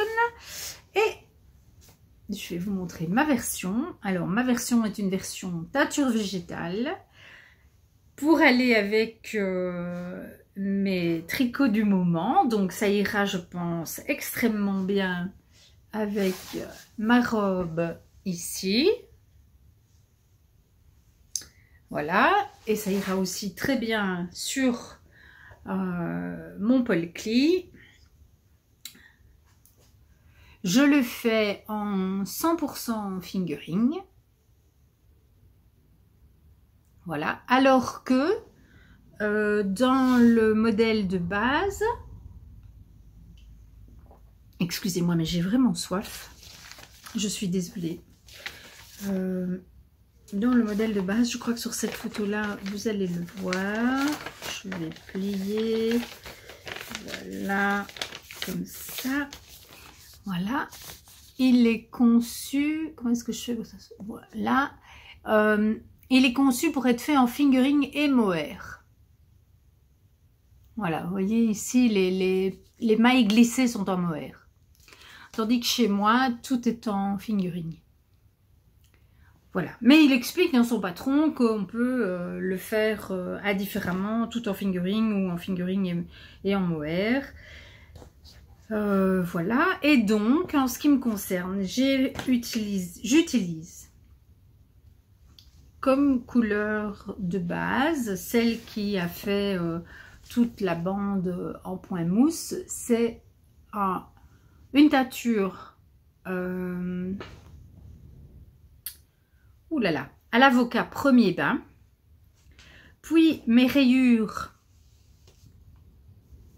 Et je vais vous montrer ma version. Alors, ma version est une version teinture végétale. Pour aller avec mes tricots du moment. Donc, ça ira, je pense, extrêmement bien avec ma robe ici. Voilà. Et ça ira aussi très bien sur mon Polkly. Je le fais en 100% fingering. Voilà. Alors que dans le modèle de base, excusez-moi, mais j'ai vraiment soif. Je suis désolée. Dans le modèle de base, je crois que sur cette photo-là, vous allez le voir. Je vais plier. Voilà. Comme ça. Voilà, il est conçu, comment est-ce que je fais? Voilà, il est conçu pour être fait en fingering et mohair. Voilà, vous voyez ici, les mailles glissées sont en mohair. Tandis que chez moi, tout est en fingering. Voilà, mais il explique dans son patron qu'on peut le faire différemment, tout en fingering ou en fingering et en mohair. Voilà, et donc en ce qui me concerne, j'utilise comme couleur de base, celle qui a fait toute la bande en point mousse, c'est une teinture oulala, à l'avocat premier bain. Puis mes rayures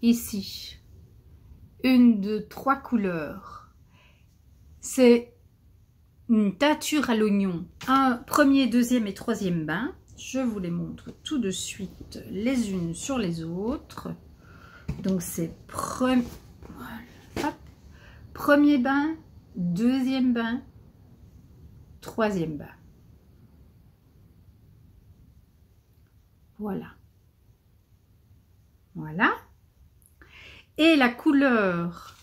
ici, une de 3 couleurs. C'est une teinture à l'oignon, un premier, deuxième et troisième bain. Je vous les montre tout de suite les unes sur les autres. Donc c'est premier bain, deuxième bain, troisième bain. Voilà. Voilà. Et la couleur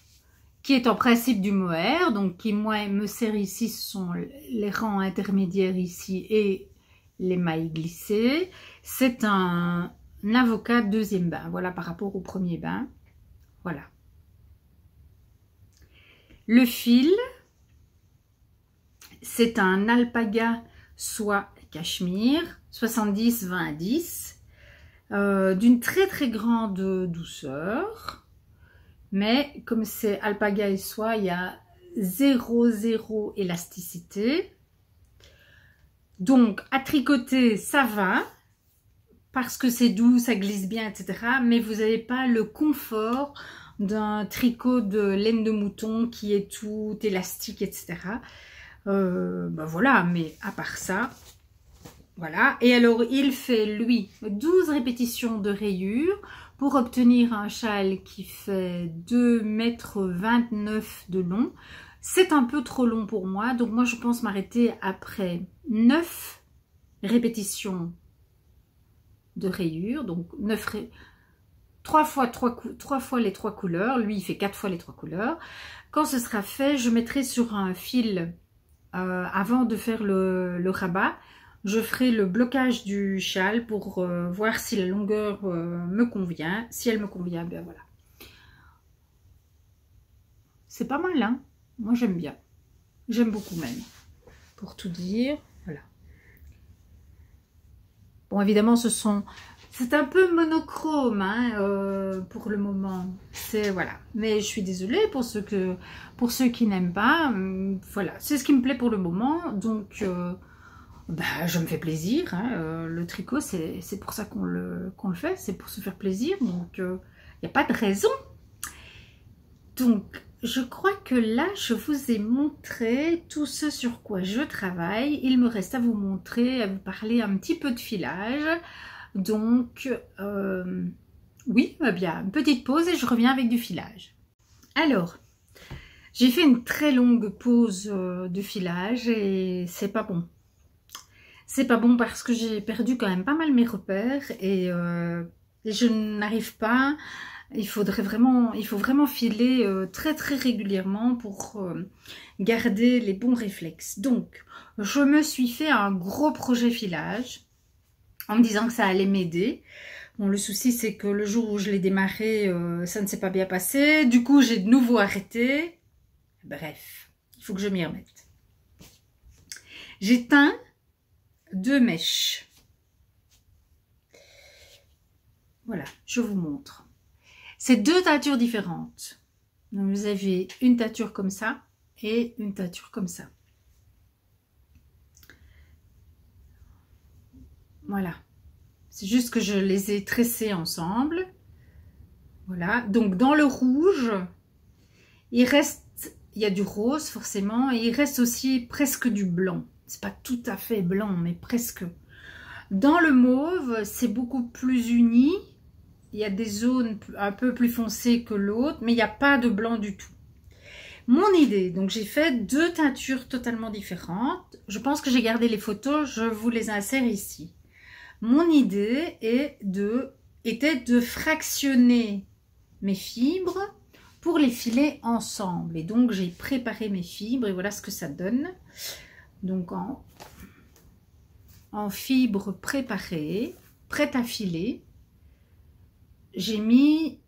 qui est en principe du mohair, donc qui moi me sert ici, ce sont les rangs intermédiaires ici et les mailles glissées. C'est un avocat deuxième bain. Voilà par rapport au premier bain. Voilà. Le fil, c'est un alpaga soie cachemire 70 20 10 d'une très très grande douceur. Mais comme c'est alpaga et soie, il y a zéro élasticité. Donc à tricoter, ça va, parce que c'est doux, ça glisse bien, etc. Mais vous n'avez pas le confort d'un tricot de laine de mouton qui est tout élastique, etc. Ben voilà, mais à part ça, voilà. Et alors, il fait, lui, 12 répétitions de rayures pour obtenir un châle qui fait 2,29 m de long. C'est un peu trop long pour moi, donc moi je pense m'arrêter après 9 répétitions de rayures, donc 3 fois les 3 couleurs, lui il fait 4 fois les 3 couleurs. Quand ce sera fait, je mettrai sur un fil, avant de faire le rabat, je ferai le blocage du châle pour voir si la longueur me convient. Si elle me convient, ben voilà. C'est pas mal, hein? Moi j'aime bien. J'aime beaucoup même. Pour tout dire, voilà. Bon, évidemment, c'est un peu monochrome, hein, pour le moment. C'est voilà. Mais je suis désolée pour ceux qui n'aiment pas. Voilà, c'est ce qui me plaît pour le moment. Donc bah, je me fais plaisir, hein. Le tricot, c'est pour ça qu'on le fait, c'est pour se faire plaisir, donc il n'y a pas de raison. Donc, je crois que là, je vous ai montré tout ce sur quoi je travaille. Il me reste à vous montrer, à vous parler un petit peu de filage. Donc, oui, eh bien, une petite pause et je reviens avec du filage. Alors, j'ai fait une très longue pause de filage et c'est pas bon. C'est pas bon parce que j'ai perdu quand même pas mal mes repères et je n'arrive pas. Il faut vraiment filer très régulièrement pour garder les bons réflexes. Donc, je me suis fait un gros projet filage en me disant que ça allait m'aider. Bon, le souci, c'est que le jour où je l'ai démarré, ça ne s'est pas bien passé. Du coup, j'ai de nouveau arrêté. Bref, il faut que je m'y remette. J'ai teint 2 mèches. Voilà, je vous montre. C'est 2 teintures différentes. Donc vous avez une teinture comme ça et une teinture comme ça. Voilà. C'est juste que je les ai tressées ensemble. Voilà. Donc dans le rouge, il y a du rose forcément et il reste aussi presque du blanc. C'est pas tout à fait blanc, mais presque. Dans le mauve, c'est beaucoup plus uni. Il y a des zones un peu plus foncées que l'autre, mais il n'y a pas de blanc du tout. Mon idée, donc j'ai fait 2 teintures totalement différentes. Je pense que j'ai gardé les photos, je vous les insère ici. Mon idée était de fractionner mes fibres pour les filer ensemble. Et donc j'ai préparé mes fibres et voilà ce que ça donne. Donc en fibres préparées, prêtes à filer, j'ai mis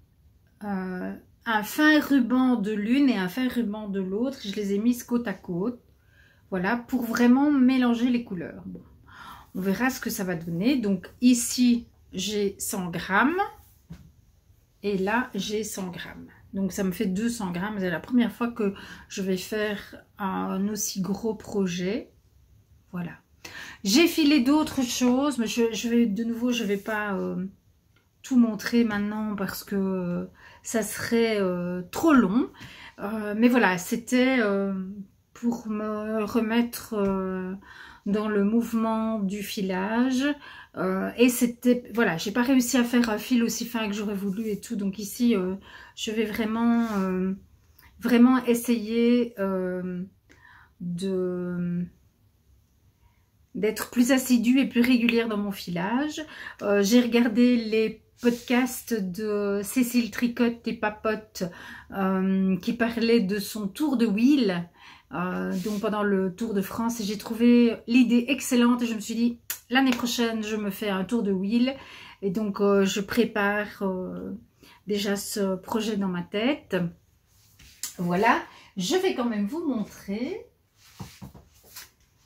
un fin ruban de l'une et un fin ruban de l'autre. Je les ai mis côte à côte, voilà, pour vraiment mélanger les couleurs. Bon. On verra ce que ça va donner. Donc ici, j'ai 100 grammes. Et là, j'ai 100 grammes. Donc ça me fait 200 grammes. C'est la première fois que je vais faire un aussi gros projet. Voilà. J'ai filé d'autres choses, mais je vais de nouveau, je vais pas tout montrer maintenant parce que ça serait trop long. Mais voilà, c'était pour me remettre dans le mouvement du filage. Et c'était, voilà, j'ai pas réussi à faire un fil aussi fin que j'aurais voulu et tout. Donc ici, je vais vraiment essayer d'être plus assidue et plus régulière dans mon filage. J'ai regardé les podcasts de Cécile Tricotte et Papote qui parlait de son tour de wheel donc pendant le Tour de France, et j'ai trouvé l'idée excellente et je me suis dit l'année prochaine je me fais un tour de wheel, et donc je prépare déjà ce projet dans ma tête. Voilà, je vais quand même vous montrer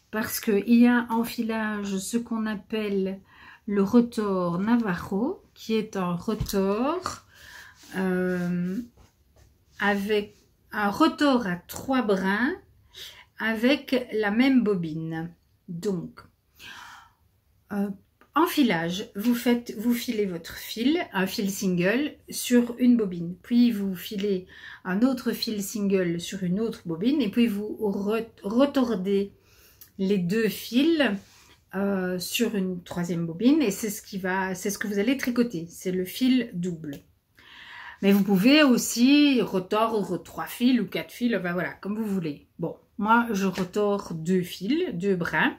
parce qu'il y a en filage ce qu'on appelle le rotor Navarro, qui est un rotor avec un rotor à 3 brins avec la même bobine. Donc, en filage, vous filez votre fil, un fil single sur une bobine, puis vous filez un autre fil single sur une autre bobine, et puis vous retordez les deux fils sur une troisième bobine, et c'est ce que vous allez tricoter, c'est le fil double. Mais vous pouvez aussi retordre 3 fils ou 4 fils, enfin voilà, comme vous voulez. Bon, moi je retors 2 fils, 2 brins,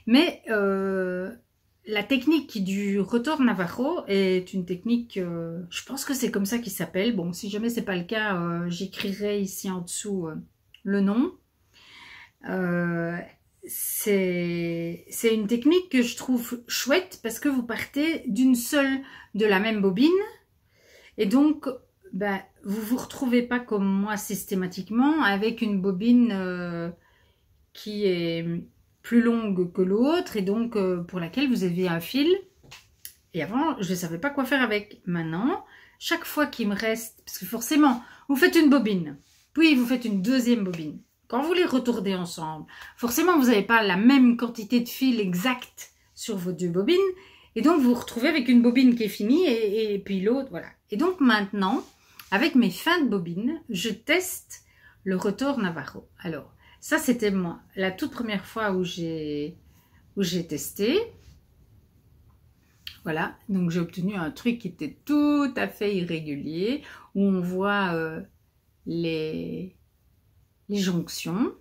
mais la technique du rotor Navarro est une technique, je pense que c'est comme ça qu'il s'appelle. Bon, si jamais c'est pas le cas, j'écrirai ici en dessous le nom. C'est une technique que je trouve chouette parce que vous partez de la même bobine, et donc ben, vous vous retrouvez pas comme moi systématiquement avec une bobine qui est plus longue que l'autre, et donc pour laquelle vous avez un fil. Et avant je ne savais pas quoi faire avec. Maintenant, chaque fois qu'il me reste, parce que forcément vous faites une bobine, puis vous faites une deuxième bobine. Quand vous les retournez ensemble, forcément, vous n'avez pas la même quantité de fil exacte sur vos 2 bobines. Et donc, vous vous retrouvez avec une bobine qui est finie et puis l'autre, voilà. Et donc, maintenant, avec mes fins de bobine, je teste le rotor Navarro. Alors, ça, c'était moi, la toute première fois où j'ai testé. Voilà, donc j'ai obtenu un truc qui était tout à fait irrégulier, où on voit les jonctions,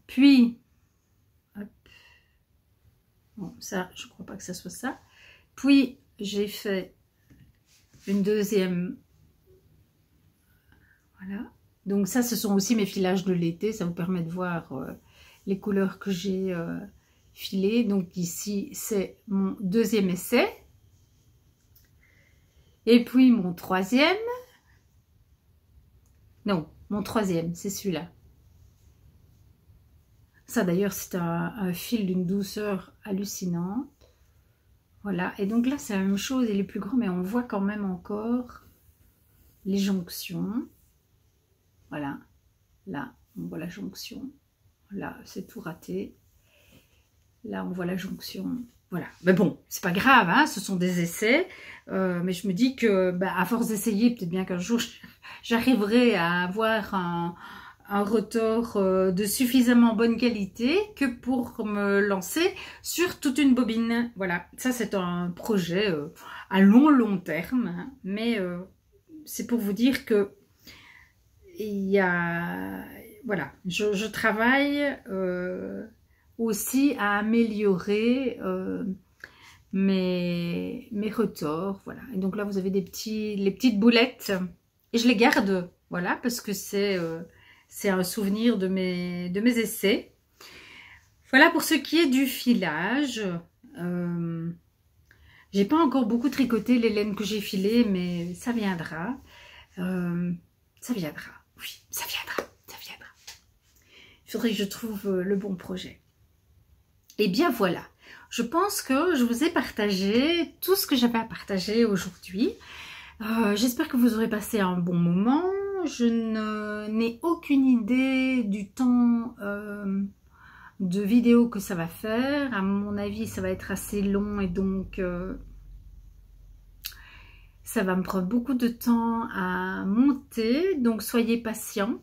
puis hop, bon ça je crois pas que ça soit ça, puis j'ai fait une deuxième, voilà, donc ça ce sont aussi mes filages de l'été, ça vous permet de voir les couleurs que j'ai filées. Donc ici c'est mon deuxième essai, et puis mon troisième, non, mon troisième, c'est celui-là. Ça d'ailleurs, c'est un fil d'une douceur hallucinante. Voilà, et donc là, c'est la même chose, il est plus grand, mais on voit quand même encore les jonctions. Voilà, là, on voit la jonction. Là, c'est tout raté. Là, on voit la jonction. Voilà, mais bon, c'est pas grave, hein, ce sont des essais. Mais je me dis que, bah, à force d'essayer, peut-être bien qu'un jour, j'arriverai à avoir un rotor de suffisamment bonne qualité que pour me lancer sur toute une bobine. Voilà, ça c'est un projet à long terme, hein, mais c'est pour vous dire que il y a, voilà, je travaille aussi à améliorer mes rotors, voilà. Et donc là vous avez les petites boulettes, et je les garde, voilà, parce que c'est un souvenir de mes essais. Voilà pour ce qui est du filage. J'ai pas encore beaucoup tricoté les laines que j'ai filées, mais ça viendra. Ça viendra, oui, ça viendra, ça viendra. Il faudrait que je trouve le bon projet. Et bien voilà, je pense que je vous ai partagé tout ce que j'avais à partager aujourd'hui. J'espère que vous aurez passé un bon moment. Je n'ai aucune idée du temps de vidéo que ça va faire. À mon avis, ça va être assez long et donc ça va me prendre beaucoup de temps à monter. Donc soyez patients.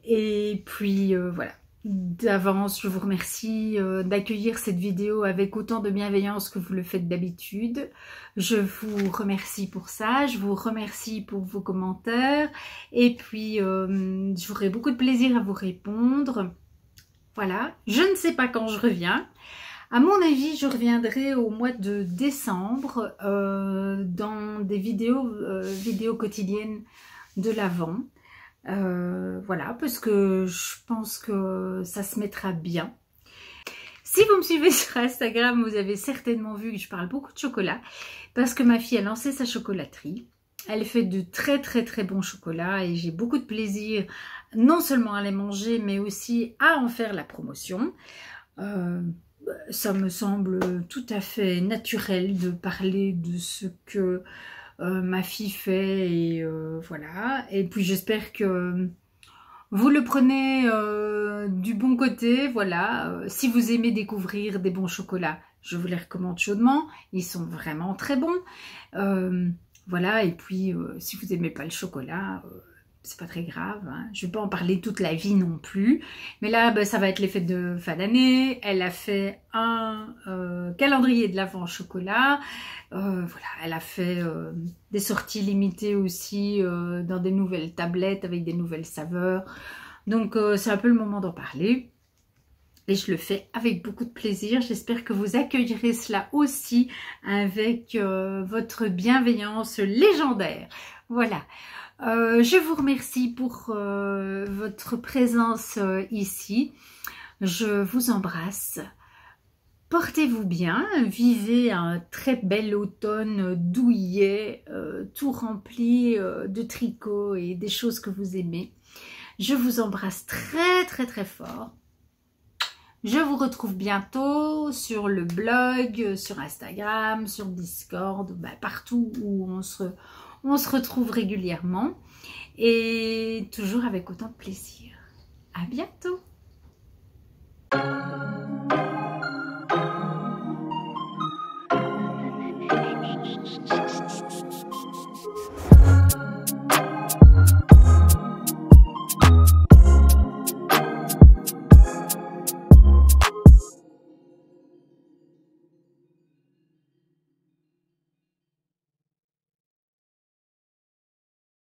Et puis voilà. D'avance, je vous remercie d'accueillir cette vidéo avec autant de bienveillance que vous le faites d'habitude. Je vous remercie pour ça, je vous remercie pour vos commentaires et puis j'aurai beaucoup de plaisir à vous répondre. Voilà, je ne sais pas quand je reviens. À mon avis, je reviendrai au mois de décembre dans des vidéos quotidiennes de l'Avent. Voilà, parce que je pense que ça se mettra bien. Si vous me suivez sur Instagram, vous avez certainement vu que je parle beaucoup de chocolat parce que ma fille a lancé sa chocolaterie. Elle fait de très bons chocolats et j'ai beaucoup de plaisir non seulement à les manger mais aussi à en faire la promotion. Ça me semble tout à fait naturel de parler de ce que ma fille fait et voilà. Et puis j'espère que vous le prenez du bon côté, voilà. Si vous aimez découvrir des bons chocolats, je vous les recommande chaudement. Ils sont vraiment très bons. Voilà, et puis si vous n'aimez pas le chocolat, c'est pas très grave. Hein. Je ne vais pas en parler toute la vie non plus. Mais là, ben, ça va être les fêtes de fin d'année. Elle a fait un calendrier de l'Avent chocolat. Voilà, elle a fait des sorties limitées aussi dans des nouvelles tablettes avec des nouvelles saveurs. Donc, c'est un peu le moment d'en parler. Et je le fais avec beaucoup de plaisir. J'espère que vous accueillerez cela aussi avec votre bienveillance légendaire. Voilà. Je vous remercie pour votre présence ici. Je vous embrasse. Portez-vous bien. Vivez un très bel automne douillet, tout rempli de tricot et des choses que vous aimez. Je vous embrasse très fort. Je vous retrouve bientôt sur le blog, sur Instagram, sur Discord, partout où on se retrouve régulièrement et toujours avec autant de plaisir. À bientôt!